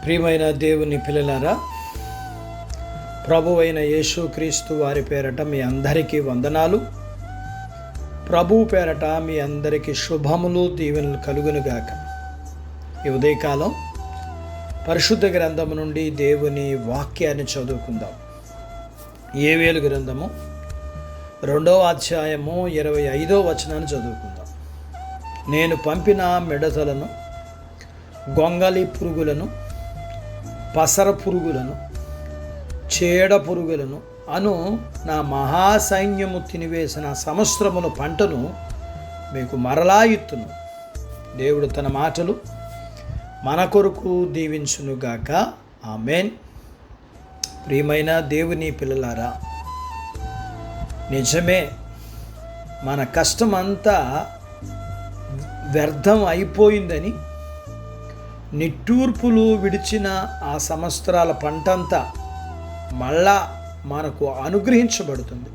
ప్రియమైన దేవుని పిల్లలారా, ప్రభువైన యేసుక్రీస్తు వారి పేరట మీ అందరికీ వందనాలు. ప్రభువు పేరట మీ అందరికీ శుభములు, దీవెనలు కలుగునుగాక. ఈ ఉదయకాలం పరిశుద్ధ గ్రంథము నుండి దేవుని వాక్యాన్ని చదువుకుందాం. యోవేలు గ్రంథము 2వ అధ్యాయము 25వ వచనాన్ని చదువుకుందాం. నేను పంపిన మిడతలను, గొంగలి పురుగులను, పసర పురుగులను, చేడ పురుగులను అను నా మహాసైన్యము తినివేసిన సంవత్సరముల పంటను మీకు మరలా ఇత్తును. దేవుడు తన మాటలు మన కొరకు దీవించునుగాక. ఆమేన్. ప్రియమైన దేవుని పిల్లలారా, నిజమే, మన కష్టమంతా వ్యర్థం అయిపోయిందని, నిట్టూర్పులు విడిచిన ఆ సంవత్సరాల పంటంతా మళ్ళా మనకు అనుగ్రహించబడుతుంది.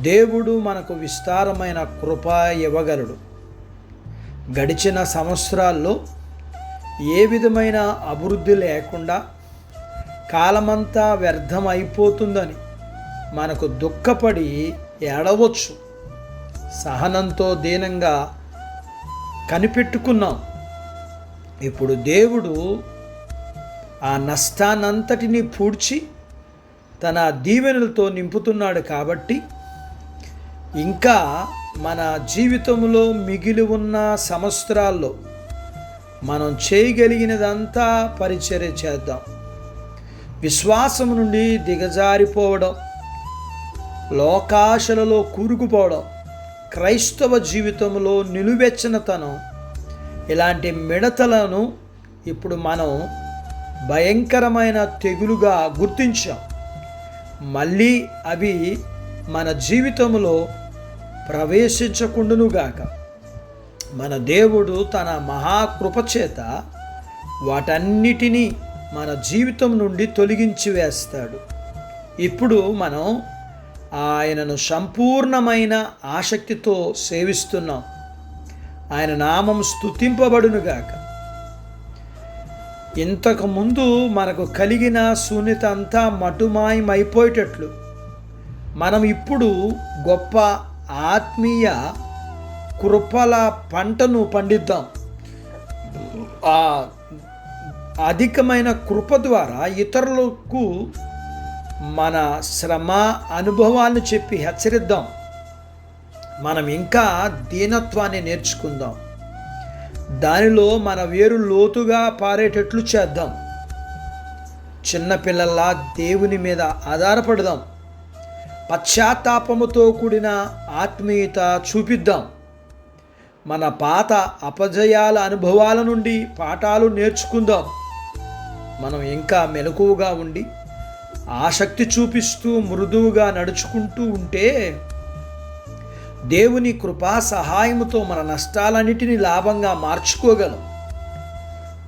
దేవుడు మనకు విస్తారమైన కృప ఇవ్వగలడు. గడిచిన సంవత్సరాల్లో ఏ విధమైన అభివృద్ధి లేకుండా కాలమంతా వ్యర్థం అయిపోతుందని మనకు దుఃఖపడి ఏడవచ్చు. సహనంతో దీనంగా కనిపెట్టుకున్నాం. ఇప్పుడు దేవుడు ఆ నష్టానంతటినీ పూడ్చి తన దీవెనలతో నింపుతున్నాడు. కాబట్టి ఇంకా మన జీవితంలో మిగిలి ఉన్న సంవత్సరాల్లో మనం చేయగలిగినదంతా పరిచర్య చేద్దాం. విశ్వాసం నుండి దిగజారిపోవడం, లోకాశలలో కూరుకుపోవడం, క్రైస్తవ జీవితంలో నిలువెచ్చనతనం, ఇలాంటి మిడతలను ఇప్పుడు మనం భయంకరమైన తెగులుగా గుర్తించాం. మళ్ళీ అవి మన జీవితంలో ప్రవేశించకుండునుగాక. మన దేవుడు తన మహాకృపచేత వాటన్నిటినీ మన జీవితం నుండి తొలగించి వేస్తాడు. ఇప్పుడు మనం ఆయనను సంపూర్ణమైన ఆసక్తితో సేవిస్తున్నాం. ఆయన నామం స్తుతింపబడునుగాక. ఇంతకుముందు మనకు కలిగిన శూన్యత అంతా మటుమాయమైపోయేటట్లు మనం ఇప్పుడు గొప్ప ఆత్మీయ కృపల పంటను పండిద్దాం. ఆ అధికమైన కృప ద్వారా ఇతరులకు మన శ్రమ అనుభవాలను చెప్పి హెచ్చరిద్దాం. మనం ఇంకా దీనత్వాన్ని నేర్చుకుందాం. దానిలో మన వేరు లోతుగా పారేటట్లు చేద్దాం. చిన్నపిల్లల్లా దేవుని మీద ఆధారపడదాం. పశ్చాత్తాపముతో కూడిన ఆత్మీయత చూపిద్దాం. మన పాత అపజయాల అనుభవాల నుండి పాఠాలు నేర్చుకుందాం. మనం ఇంకా మెలకువగా ఉండి ఆసక్తి చూపిస్తూ మృదువుగా నడుచుకుంటూ ఉంటే దేవుని కృపా సహాయముతో మన నష్టాలన్నిటినీ లాభంగా మార్చుకోగలం.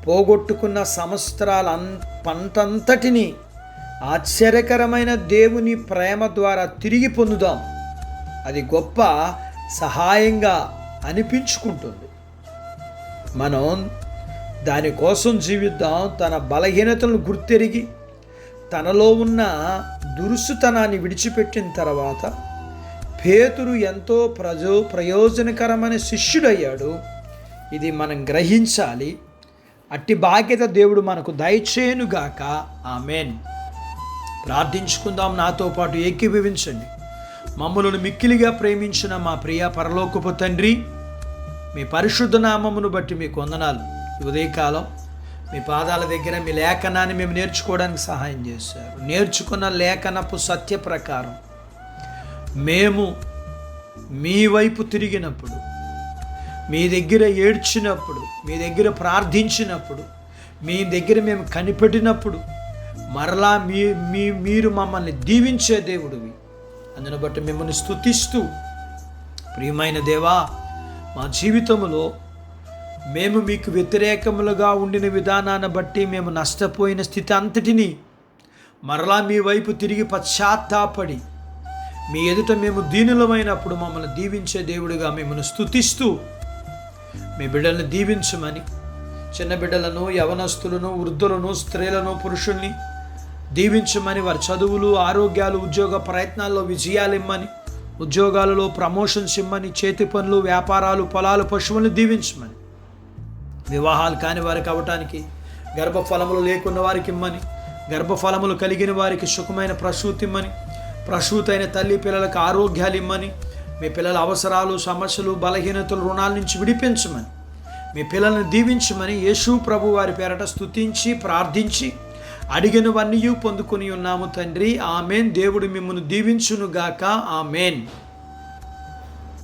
పోగొట్టుకున్న సంవత్సరాల పంటంతటిని ఆశ్చర్యకరమైన దేవుని ప్రేమ ద్వారా తిరిగి పొందుదాం. అది గొప్ప సహాయంగా అనిపించుకుంటుంది. మనం దానికోసం జీవిద్దాం. తన బలహీనతలను గుర్తెరిగి తనలో ఉన్న దురుసుతనాన్ని విడిచిపెట్టిన తర్వాత పేతురు ఎంతో ప్రయోజనకరమైన శిష్యుడయ్యాడు. ఇది మనం గ్రహించాలి. అట్టి బాధ్యత దేవుడు మనకు దయచేయునుగాక. ఆమేన్. ప్రార్థించుకుందాం. నాతో పాటు ఏకీభవించండి. మమ్మలను మిక్కిలిగా ప్రేమించిన మా ప్రియ పరలోకపు తండ్రి, మీ పరిశుద్ధ నామమును బట్టి మీకు వందనాలు. ఈ ఉదయకాలం మీ పాదాల దగ్గర మీ లేఖనాన్ని మేము నేర్చుకోవడానికి సహాయం చేశారు. నేర్చుకున్న లేఖనపు సత్య ప్రకారం మేము మీ వైపు తిరిగినప్పుడు, మీ దగ్గర ఏడ్చినప్పుడు, మీ దగ్గర ప్రార్థించినప్పుడు, మీ దగ్గర మేము కనిపెట్టినప్పుడు మరలా మీరు మమ్మల్ని దీవించే దేవుడివి. అందును బట్టి మిమ్మల్ని స్తుతిస్తూ, ప్రియమైన దేవా, మా జీవితంలో మేము మీకు వ్యతిరేకములుగా ఉండిన విధానాన్ని బట్టి మేము నష్టపోయిన స్థితి అంతటినీ మరలా మీ వైపు తిరిగి పశ్చాత్తాపడి మీ ఎదుట మేము దీనులమైనప్పుడు మమ్మల్ని దీవించే దేవుడిగా మిమ్మల్ని స్తుతిస్తూ మీ బిడ్డల్ని దీవించమని చిన్న బిడ్డలను, యవనస్తులను, వృద్ధులను, స్త్రీలను, పురుషుల్ని దీవించమని, వారి చదువులు, ఆరోగ్యాలు, ఉద్యోగ ప్రయత్నాల్లో విజయాలు ఇమ్మని, ఉద్యోగాలలో ప్రమోషన్స్ ఇమ్మని, చేతి పనులు, వ్యాపారాలు, పొలాలు, పశువులను దీవించమని, వివాహాలు కాని వారికి అవటానికి, గర్భఫలములు లేకున్న వారికి ఇమ్మని, గర్భఫలములు కలిగిన వారికి సుఖమైన ప్రసూతి ఇమ్మని, ప్రసూతైన తల్లి పిల్లలకు ఆరోగ్యాలు ఇమ్మని, మీ పిల్లల అవసరాలు, సమస్యలు, బలహీనతలు, రుణాల నుంచి విడిపించమని, మీ పిల్లల్ని దీవించమని యేసు ప్రభు వారి పేరట స్తుతించి ప్రార్థించి అడిగినవన్నీ పొందుకొని ఉన్నాము తండ్రి. ఆమెన్. దేవుడు మిమ్మల్ని దీవించునుగాక. ఆమెన్.